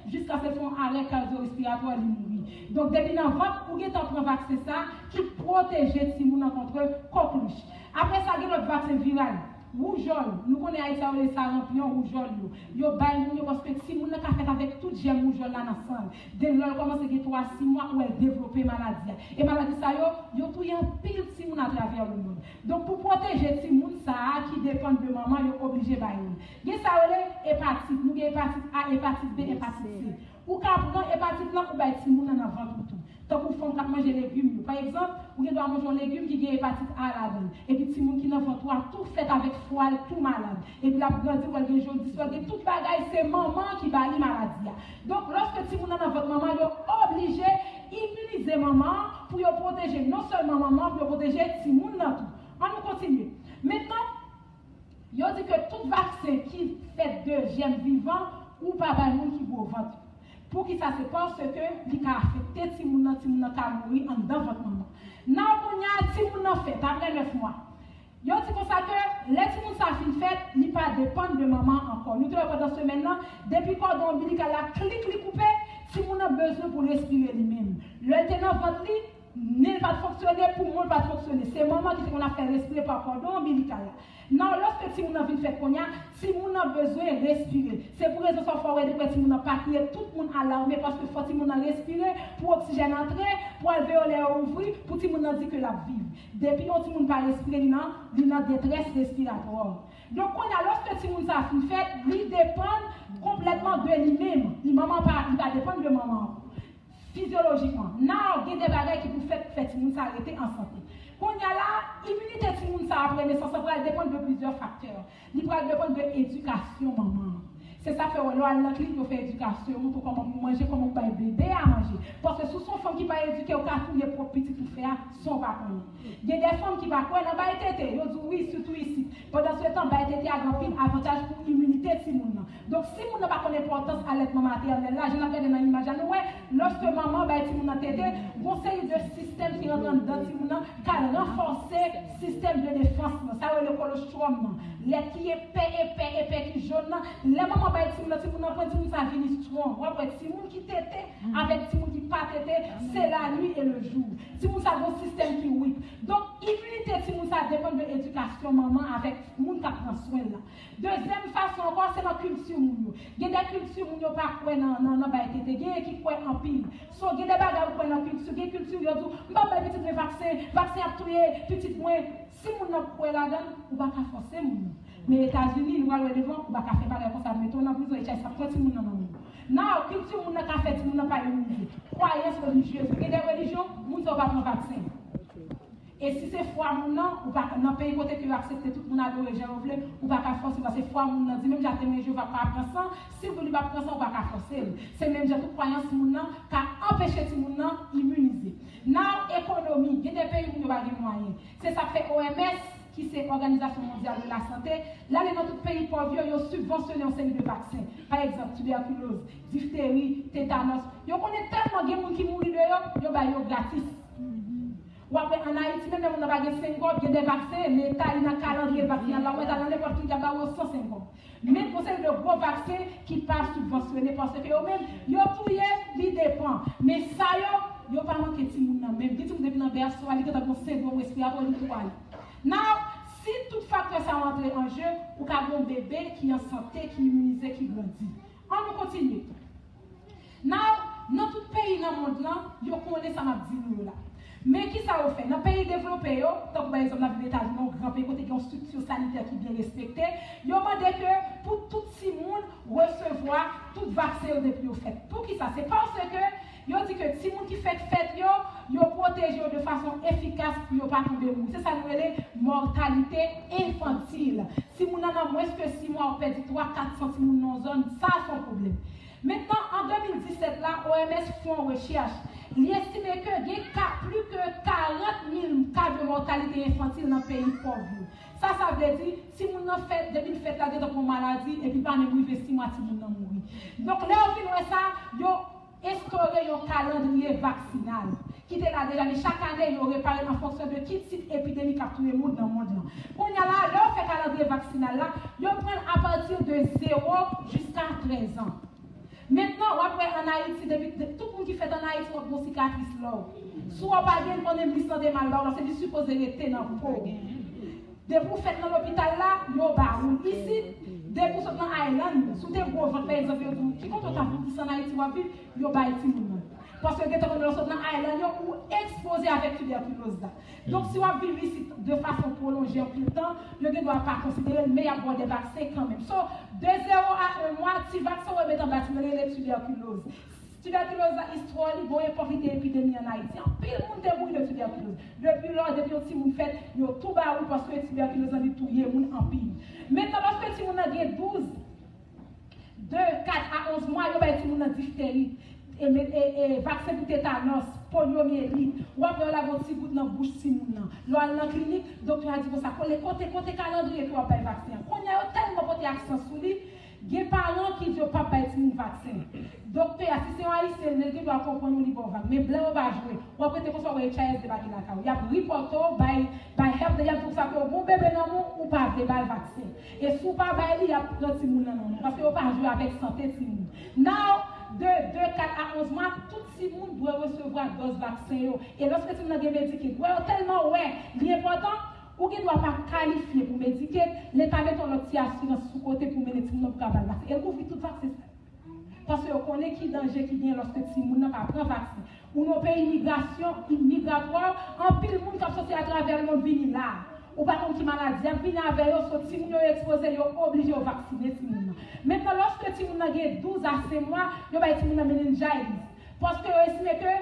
jusqu'à ce qu'ils font arrêt cardio-respiratoire, ils mourent. Donc, depuis dans votre, vous avez un vaccin ça qui protège les gens contre coqueluche. Après ça, il y a notre vaccin viral. Rougeole, nous connaissons les sarampions rougeole. Yo bail nous parce que si nous avons fait avec toute gemme rougeole là ensemble, dès lors commence à 3-6 mois où elle développe maladie. Et maladie ça yo tout y en pile si nous à travers le monde. Donc pour protéger ces monde ça qui dépend de maman, yo obligé bail nous. Il ça les hépatite, nous hépatite A, hépatite B, hépatite C. Ou quand prend hépatite là ou bail si monde en avant tout. Tant qu'on fait manger des légumes. Par exemple, vous devez manger un légume qui a hépatite A là-dedans. Et puis, si vous qui n'en font tout fait avec foi, tout malade. Et puis, la grande vous avez jaune, toute bagaille, c'est maman qui va maladie. Donc, lorsque si vous n'en avez votre maman, vous êtes obligé d'immuniser maman pour protéger non seulement maman, pour protéger si vous n'en tout. On nous continue. Maintenant, il dit que tout vaccin qui fait de gemmes vivants ou pas qui vous ventre. Pour qui ça c'est parce que il a affecté si moun qui mourir en dedans votre maman. Now qu'on y a si moun fait après 9 mois. Yo dit comme ça que les si moun ça fin fait, il pas dépendre de maman encore. Nous devons pendant ce maintenant depuis cordon ombilical la clic coupé, si moun a besoin pour respirer lui-même. Le tenant votre lit ne va pas fonctionner pour moi pas fonctionner. C'est maman qui qu'on a fait respirer par cordon ombilical. Non, lorsque si vous avez fait cognac, si vous avez besoin de respirer, c'est pour raison ça faut que si vous n'avez pas crié tout le monde alarmé parce que faut si vous respirer pour oxygène entrer, pour alvéolaire ouvrir, pour si vous dit que la vie. Depuis on si vous pas respirer, il a détresse respiratoire. Donc lorsque si vous avez fait, il dépend complètement de lui-même. Il maman pas, il va dépendre de maman. Physiologiquement. Non, il y a des bagages qui vous fait si vous s'arrêter en santé. Quand il y a là, l'immunité de tout ça après naissance, ça va dépendre de plusieurs facteurs. Il va dépendre de l'éducation, maman. C'est ça ça fait on a la clinique, on fait éducation, on montre comment manger, comment bailler bébé à manger. Parce que sous son femme qui va éduquer au cas où les propres petits pour faire son parcours. Il y a des femmes qui vont quoi dans bailler tété, ils disent oui surtout ici. Pendant ce temps bailler tété a grand pile avantage pour l'immunité de moun. Donc si moun n'a pas connaît l'importance allaitement maternel là, je n'ai pas dans l'image ouais, lorsque maman bailler ti moun tété, conseil de système qui rentre dans ti moun qui renforcer système de défense, ça le colostrum, les qui épais qui jaune, les mamans bailler ti moun prend ti moun ça vient strong. Ou après ti moun qui tété avec ti moun qui pas tété, c'est la nuit et le jour. Ti moun ça bon système qui weak. Donc immunité ti moun ça dépend de l'éducation maman avec moun qui prend soin là. Deuxième façon encore c'est la culture moun. Il y a des cultures moun yo pas quoi dans bailler tété, il y a qui quoi en pile. So il y a des bagages quoi dans culture, il y a culture yo dit m'pa bailler petit vaccin a tuer petit moins. Si moun n'a quoi là-dedans, ou pas forcer moun. Mais États-Unis, nous allons devant, ou pas faire pareil comme ça, mais on a besoin de ça pour tout le monde. Non, culture moun n'a pas fait, moun n'a pas immunisé. Croyance religieuse, il y a des religions, moun ne va pas prendre vaccin. Et si c'est foi moun nan, ou pas dans pays côté que accepter tout moun adorer Jéhovah, ou pas forcer parce que foi moun nan dit même j'ai témoin je va pas prendre ça, si vous ne pas prendre ça, ou pas forcer. C'est même j'ai toute croyance moun nan qui empêcher tout moun nan immuniser. Now économie, il y a des pays où nous pas de moyens. C'est ça fait OMS qui c'est Organisation mondiale de la santé. Là dans tout pays pauvre, ils ont subventionné un série de vaccins. Par exemple, tuberculose, diphtérie, tétanos. Ils connaissent tellement de gens qui mourent de eux, ils ont gratis. Ou après en Haïti, même on n'a pas de 5 ans, il y a des vaccins, l'État il a un calendrier vaccinal, là on est dans n'importe qui a 150. Mais pour ces de gros vaccins qui passent subventionnés parce que eux-mêmes, ils ont tout ils dépend. Mais ça, ils n'ont pas manqué de monde même. Dit que depuis dans berceau, ils ont un syndrome respiratoire ou toile. Now, si tout facteur ça rentre en jeu, ou qu'un bon bébé qui est en santé, qui est immunisé, qui grandit. On nous continue. Now, dans tout pays dans le monde là, ils connaissent ça m'a dit là. Mais qui ça fait? Dans les pays développés, par exemple dans les États-Unis, un grand pays qui a une structure sanitaire qui est bien respectée, ils ont demandé que pour tout le monde recevoir tout vaccin depuis au fait. Pour qui ça? C'est parce que ils ont dit que si les gens qui fait fête, ils protègent de façon efficace pour ne pas tomber mou. C'est ça nous appelons mortalité infantile. Si vous avez moins que 6 mois, on perd 3-4 cm dans la zone, ça c'est un problème. Maintenant, en 2017, là, OMS font une recherche. Il estime qu'il y a plus que 40 000 cas de mortalité infantile dans le pays pauvre. Ça veut dire, si vous avez fait, depuis le fait là, de une maladie, et puis pas de 6 mois, si vous avez mouru. Donc, là, on fait ça, ils ont instauré un calendrier vaccinal. Qui était là déjà, mais chaque année, ils ont réparé en fonction de quel type épidémique a tout le monde dans le monde. On y a là, là, on fait calendrier vaccinal là, ils prennent à partir de 0 jusqu'à 13 ans. Maintenant, après en Haïti, tout le monde qui fait en Haïti, on a une cicatrice là. Soit pas bien qu'on ait mis dans des malheurs, c'est du supposé rester dans le pot. Dès que vous faites dans l'hôpital là, vous avez ici, dès que vous êtes dans Island, sous des gros ventes, par exemple, qui compte autant pour en Haïti, vous avez vu, vous avez ici. Parce que quand vous êtes dans Island, vous êtes exposé avec tuberculose. Donc, si vous vivez ici de façon prolongée en plus de temps, vous ne doit pas considérer le meilleur des vaccins quand même. So, de 0 à 1 mois, si le vaccin vous met en bâtiment, les tuberculose. Tuberculose, histoire, il y a une épidémie en Haïti. Puis, le monde est mort de tuberculose. Depuis lors, depuis que vous faites, vous avez tout barou parce que la tuberculose a tout en pile. Maintenant, lorsque vous avez 12, de 4 à 11 mois, vous avez une diphtérie. Et vaccin pour tétanos, poliomyélite, ou après la votre goutte dans la bouche si moun nan. Là dans la clinique, docteur a dit ça, côté calendrier pour faire vaccin. Quand il y a tellement porté accent sur lui, il y a des parents qui disent pas faire un vaccin. Docteur, si c'est un haïtien, il doit comprendre le bon vaccin. Mais blanc va jouer. Ou après tu conseilles les child de la il y a reporto by help de pour ça que bon bébé non ou pas de vaccin. Et sous pas bail il y a petit moun nan parce que on pas jouer avec santé si moun. Now de 4 à 11 mois, tout le monde doit recevoir dose vaccin. Et lorsque tu as des médicaments, tellement l'important, ou qui ne doit pas qualifier pour médiquer, l'État met ton autre assurance sous côté pour mener tout le monde pour avoir le vaccin. Et vous tout vaccin. Parce qu'on connaît qui danger qui vient lorsque tout le monde n'a pas pris vaccin. Ou nos pays migratoire, en pile le monde qui a sorti à travers le monde vient là. Ou pas comme qui maladie, vient avec eux, si vous êtes exposé, vous êtes obligé de vacciner. Maintenant, lorsque vous avez 12 à 16 mois, vous avez une méningitis. Parce que vous estimez que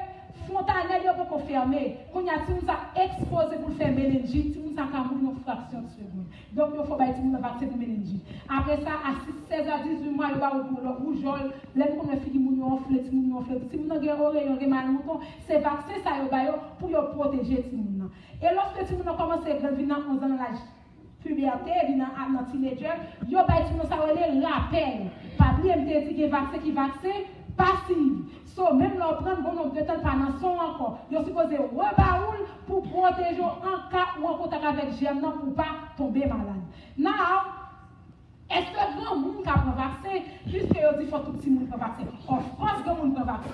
fontanelle yo pas fermer. Qu'on y a ti nous a exposé pour faire méningite, ti nous a ka mourir une fraction de seconde. Donc il faut ba ti nous vaccin pour méningite. Après ça à 16 à 18 mois il va pour le rougeole, les qu'on fait qui moun enflé, ti moun enflé. Si moun gen oreille, gen mal mouton, c'est vaccin ça yo ba yo pour yo protéger ti moun. Et lorsque ti moun commence à grandir dans 11 ans l'âge puberté, dans teenager, yo ba ti nous ça relé rappel. Pas oublier me dire que vaccin passive. So, même leur prendre bon nombre de temps pendant son encore, ils sont supposés rebaoul pour protéger en cas ou en contact avec germe pour ne pas tomber malade. Now, est-ce que grand monde qui prend vaccin, puisque ils disent qu'il faut tout petit monde prendre vaccin? Of course, grand monde prend vaccin.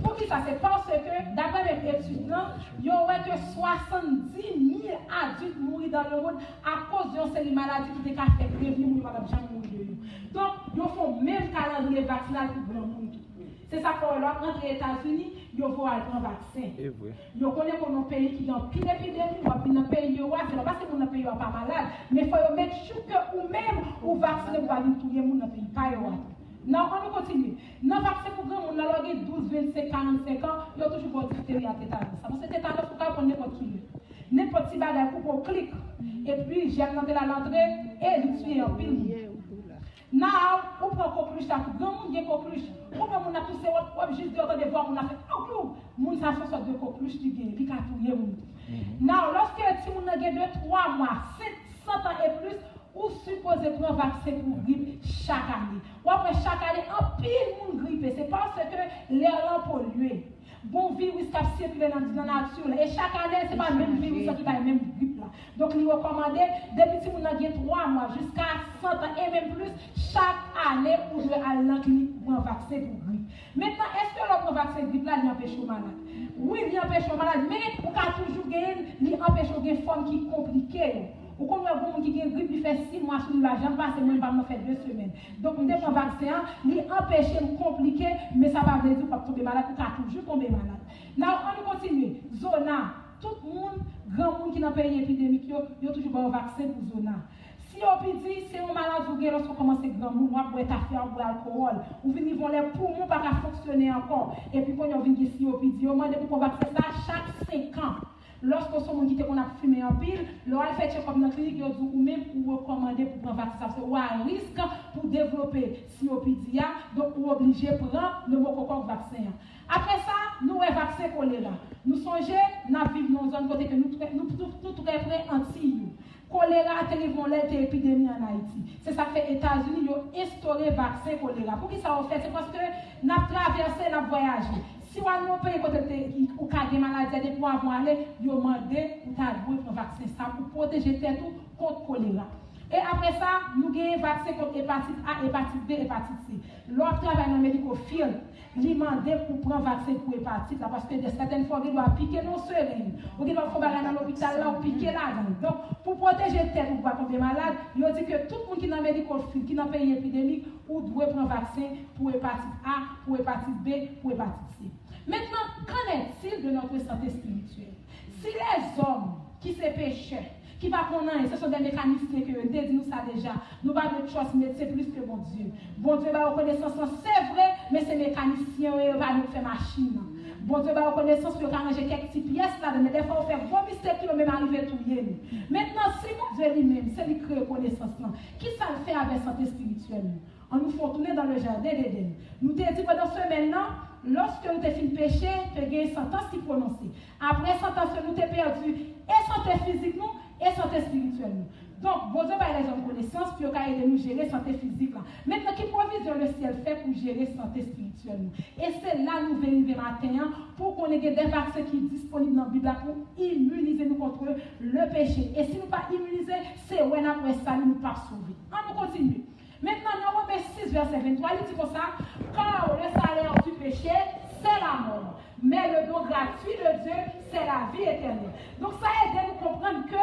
Pour qui ça? C'est parce que, d'après les études, il y aurait que 70 000 adultes mourir dans le monde à cause de ces maladies qui ont fait prévenir mourir par exemple mourir. Donc, ils font même calendrier vaccinal pour grand monde. C'est ça qu'on a entre les États-Unis, ils vont aller prendre vaccin. Ils connaissent qu'on a un pays qui a une pile d'épidémie, ou un pays qui c'est pas parce que mon pays n'est pas malade, mais il faut mettre sûr que ou même ou vacciner pour aller tout le monde dans le pays. Pas non, on continue. Dans le vaccin pour grand monde, on a 12, 25, 45 ans, il y a toujours une diphtérie à tétanos. Ça veut dire que tétanos, il faut qu'on n'importe qui. N'importe qui bagage pour qu'on clique. Et puis, j'ai demandé à l'entrée et il tue en pile. Now, on prend coqueluche, ça pour grand monde, il y a coqueluche. On prend mon a tous ces autres, juste de voir, on a fait un clou. Mon ça fait de coqueluche, tu gagnes, il a tout monde. Now, lorsque si on a 2-3 mois, 700 ans et plus, ou supposé prendre vaccin pour grippe chaque année. Ou après chaque année, un pile monde grippe. C'est parce que l'air est pollué. Bon virus qui circule dans la nature. Et chaque année, ce n'est pas le même virus qui va la même grippe. Donc, il est recommandé, depuis que vous avez 3 mois jusqu'à 100 ans et même plus, chaque année, vous devez aller dans la clinique pour un vaccin pour grippe. Maintenant, est-ce que l'autre vaccin grippe là, il empêche le malade? Oui, il empêche le malade, mais vous pouvez toujours gagner, il empêche une forme qui est compliquée. Ou comme il y a beaucoup qui a une grippe, il fait 6 mois sur la jambe, parce que moi, il va faire 2 semaines. Donc, on prend vaccin, il empêche de compliquer, mais ça va dire pas tomber malade, ou toujours tomber malade. Now, on continue. Zona, tout le monde, grand monde qui n'a pas une épidémie, il y a toujours un vaccin pour Zona. Si on peut dire, c'est un malade ou bien lorsqu'on commence à grand monde, on va boire café, on boire alcool, ou venir voir les poumons pas fonctionner encore. Et puis, quand on vient ici, on peut dire, on demande pour vacciner ça chaque 5 ans. Lorsqu'on se dit qu'on a fumé en pile, l'on a fait check-up dans la clinique, ou même pour recommander pour prendre vaccin, ou à risque pour développer COPD, donc on est obligé de prendre le mococoque vaccin. Après ça, nous avons vaccin choléra. Nous songeons, nous vivons dans une zone que nous tout près anti. Choléra, c'est épidémie en Haïti. C'est ça que les États-Unis ont instauré le vaccin choléra. Pour qui ça a fait? C'est parce que nous avons traversé, nous avons voyagé. Si on a un pays qui a des maladies, pour avoir aller, ils ont demandé pour un vaccin pour protéger tout contre le choléra. Et après ça, nous avons un vaccin contre l'hépatite A, l'hépatite B, l'hépatite C. L'autre travail dans le medical field, il demandé pour prendre un vaccin pour l'hépatite parce que de certaines fois, il doit piquer nos seringues. Ou il doit faire dans l'hôpital là, ou piquer là-dedans. Donc, pour protéger tête ou pas tomber malade, il a dit que tout le monde qui est dans le medical field, qui est dans le pays épidémique, ou doit prendre un vaccin pour l'hépatite A, pour l'hépatite B, pour l'hépatite C. Maintenant, qu'en est-il de notre santé spirituelle? Si les hommes qui se péchent, qui va connaître, ce sont des mécanismes que nous disons ça déjà. Nous pas de chose, mais c'est plus que bon Dieu. Bon Dieu va reconnaissance, c'est vrai, mais c'est mécanicien, il va nous faire machine. Bon Dieu va reconnaissance, il va ranger quelques petites pièces là, mais des fois on fait gros mystère qui va même arriver tout bien. Maintenant, si mon Dieu lui-même, c'est lui qui crée reconnaissance là, qui ça le fait avec santé spirituelle? On nous fait tourner dans le jardin d'Éden. Nous te dit pendant ce maintenant, lorsque nous te fin péché, tu as une sentence qui prononcée. Après sentence, nous t'ai perdu et santé physique nous et santé spirituelle nous. Donc, bon Dieu va les hommes connaissance puis il aider nous gérer santé physique là. Maintenant, qui provision le ciel fait pour gérer santé spirituelle nous? Et c'est là nous venons le matin pour qu'on ait des vaccins qui sont disponibles dans la Bible pour immuniser nous contre le péché. Et si nous ne pas immuniser, c'est où après ça nous pas sauver. On nous continue. Maintenant, dans Romains 6, verset 23, il dit comme ça, car le salaire du péché, c'est la mort. Mais le don gratuit de Dieu, c'est la vie éternelle. Donc, ça aide à nous comprendre que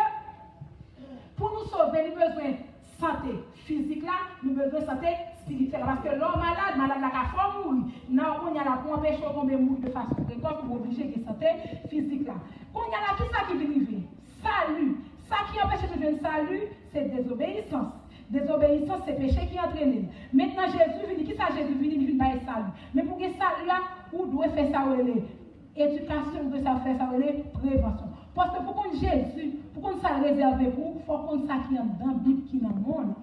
pour nous sauver, nous avons besoin de santé physique là, nous avons besoin de santé spirituelle. Parce que l'homme malade la forme mourir. Non, on y a la pour empêcher de tomber mourir de façon précoce, pour obliger de santé physique là. Quand il y a là, qui ça qui vient vivre? Salut. Ça qui empêche de jouer le salut, c'est désobéissance. Désobéissance, c'est péché qui entraîne. Maintenant, Jésus vient, qui ça Jésus vient, il vient par salut. Mais pour que salut là, où doit faire ça, Éducation de ça fait ça veut prévention. Parce que pour qu'on Jésus, pour qu'on ça réservé pour, faut qu'on ça qui est dans la Bible qui dans le monde.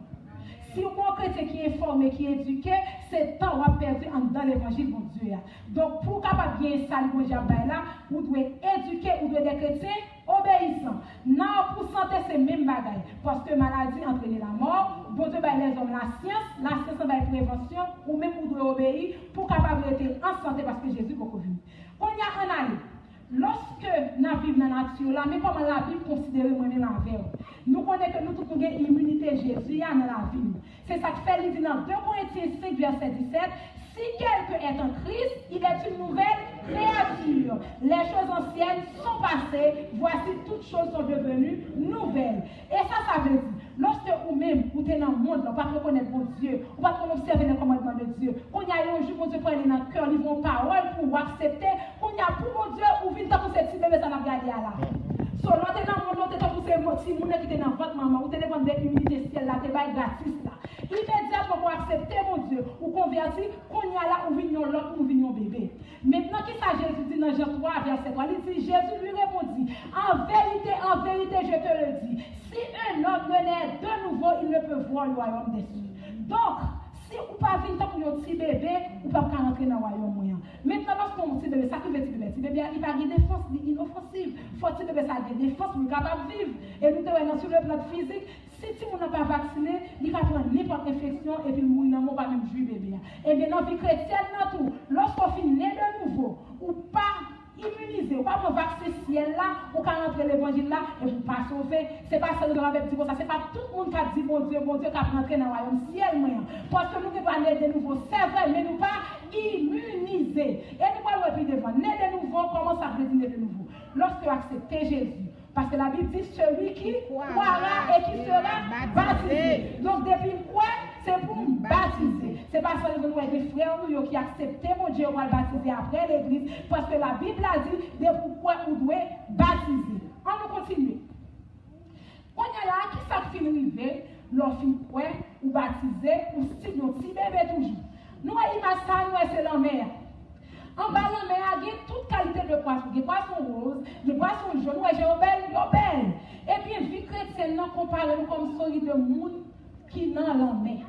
Si on chrétien qui est formé, qui est éduqué, c'est temps on a perdu dans l'évangile de Dieu. Donc pour capable bien ça le là, vous devez éduquer, vous devez des chrétiens obéissants. Non, pour santé c'est même bagaille parce que maladie entraîne la mort, bon Dieu les hommes la science va prévention ou même vous devez obéir pour capable être en santé parce que Jésus beaucoup vivre. Quand il y a un année lorsque nous vivons dans la nature, là, mais comment la Bible considère moi-même envers nous connaissons que nous tous avons une immunité Jésus dans la vie. C'est ça qui fait l'idée dans 2 Corinthiens 5, verset 17. Si quelqu'un est en Christ, il est une nouvelle créature. Les choses anciennes sont passées, voici toutes choses sont devenues nouvelles. Et ça veut dire, lorsque vous-même, vous êtes dans le monde, vous ne pouvez pas reconnaître mon Dieu, vous ne pouvez pas observer les commandements de Dieu. Quand il y a un jour, mon Dieu prend dans le cœur, ils vont parole pour vous accepter. Quand il y a pour mon Dieu, vous venez pour ce petit bébé, ça n'a pas regardé là. So, l'autre est dans le monde, l'autre est pour ces petits gens qui sont dans votre maman, vous êtes devant des immunités ciel là, c'est pas gratis là. Immédiatement pour accepter mon Dieu, ou convertir, qu'on y a là, ou vignon l'autre, ou vignon bébé. Maintenant, qui ça Jésus dit dans Jean 3, verset 3, il dit, Jésus lui répondit, en vérité, je te le dis, si un homme ne naît de nouveau, il ne peut voir le royaume des cieux. Donc, si vous ne pouvez pas venir pour un petit bébé, vous ne pouvez pas rentrer dans le royaume moyen. Maintenant, lorsqu'on petit bébé, ça qui veut dire petit bébé, il va avoir des défenses, il est inoffensif. Faut petit bébé, ça a des défenses, il est capable de vivre. Et nous sommes sur le plan physique. Si on n'a pas vacciné, il va prendre n'importe quelle infection et puis mourir dans le pas même jouer bébé. Et bien, dans la vie chrétienne, dans tout, lorsqu'on finit né de nouveau, ou pas immunisé, ou pas vacciner ciel là, ou pas rentrer l'évangile là, et vous pas sauver. C'est pas ça que nous avons dit comme ça. C'est pas tout le monde qui a dit bon Dieu, qui a rentré dans le royaume ciel moyen. Parce que nous devons naître de nouveau, c'est vrai, mais nous pas immunisés. Et nous pas le devant. Né de nouveau, comment ça veut dire né de nouveau? Lorsque vous acceptez Jésus. Parce que la Bible dit celui qui croira et qui sera baptisé. Donc depuis quoi? C'est pour baptiser. C'est pas seulement nous des frères qui acceptent mon Dieu pour baptiser après l'église. Parce que la Bible a dit de pourquoi vous devez baptiser. On va continuer. On est là, qui ça finit arriver, l'on finit quoi? Ou baptiser, ou si nous petit bébé toujours. Nous avons ça, nous c'est la mer. En bas de la mer, il y a toute qualité de poisson. Des poissons roses, des poissons jaunes, ouais, j'ai belle. Et puis, vie chrétienne, nous comparons comme solide de monde qui est dans la mer.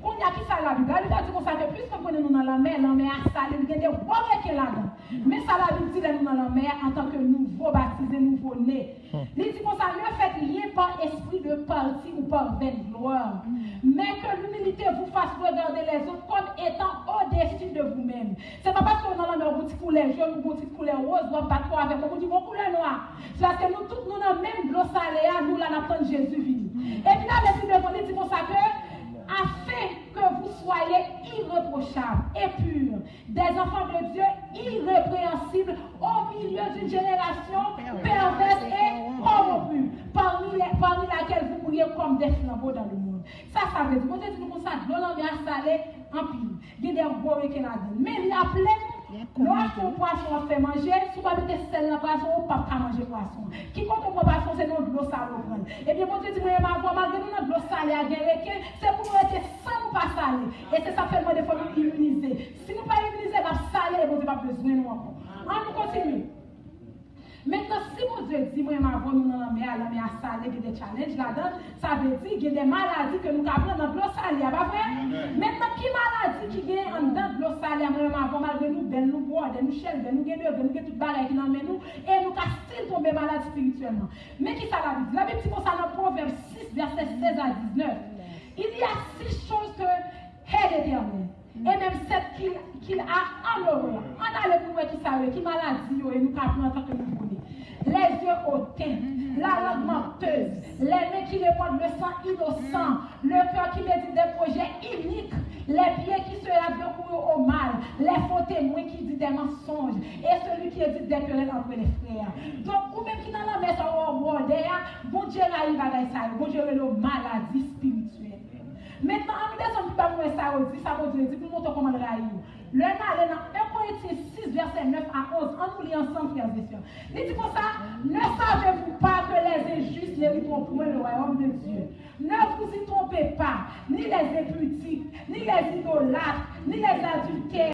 On y a qui ça la Bible. La Bible dit qu'on sait que plus qu'on connaît nous dans la mer a salé, il y a des bois qui est là-dedans. Mais ça la Bible dit nous dans la mer en tant que nouveau baptisé, nouveau né. Il dit qu'on sait ne fait rien par esprit de parti ou par vaine gloire. Mais que l'humilité vous fasse regarder les autres comme étant au-dessus de vous-même. C'est pas parce qu'on est dans la mer, on dit couleur jaune ou on dit couleur rose, on va pas trop avec on dit couleur noire. C'est parce que nous tous nous dans le même l'eau salée, nous là n'attendons Jésus venu. Et puis là, les Bibles dit qu'on sait que afin que vous soyez irréprochables et purs, des enfants de Dieu irrépréhensibles au milieu d'une génération perverse et corrompue, parmi laquelle vous pourriez comme des flambeaux dans le monde. Ça veut dire, moi je dis comme ça, l'eau est salée en pile. Il y a des bois qui sont là-dedans. Mais il y a plein. Lorsqu'un poisson fait manger, si vous avez sel dans le poisson, vous ne pouvez pas manger poisson. Qui compte le poisson, c'est notre l'eau salée. Et bien, mon Dieu dit, malgré notre l'eau salée à guérir, c'est pour nous être sans nous pas salé. Et c'est ça fait des fois nous immuniser. Si nous ne pas immuniser, nous salé, et mon Dieu n'a pas besoin de nous encore. On continue. Maintenant, si mon Dieu dit, moi, nous dans la mer salée, il y a des challenges là-dedans, ça veut dire qu'il y a des maladies que nous avons dans l'eau salée, pas vrai? Maintenant, qui maladie qui vient en dedans de l'eau salée, malgré nous, ben nous boire, nous chèvres, nous guérir, nous tout bagaille qui nous amène nous, et nous avons still tomber malade spirituellement. Mais qui ça la Bible? La Bible dit qu'on s'en a Proverbe 6, verset 16 à 19. Il y a 6 choses que est l'éternel. Et même cette qu'il a en horreur. On a le pouvoir qui savent, qui maladie, et nous apprenons en tant que nous connaissons. Les yeux hautains, la langue menteuse, les mains qui répandent le sang innocent, le cœur qui médite des projets iniques, les pieds qui se lavent de courir au mal, les faux témoins qui disent des mensonges, et celui qui dit des querelles entre les frères. Donc, ou même qui dans la maison au bord bon Dieu arrive à ça, bon Dieu le maladie spirituelle. Maintenant, on descend plus bas pour ça va dire, pour montrer comment le raïr. Le mal dans 1 Corinthiens 6, verset 9 à 11, on nous lit ensemble, frères et sœurs. Il dit pour ça, ne savez-vous pas que les injustes n'hériteront point le royaume de Dieu? Ne vous y trompez pas, ni les impudiques, ni les idolâtres, ni les adultères.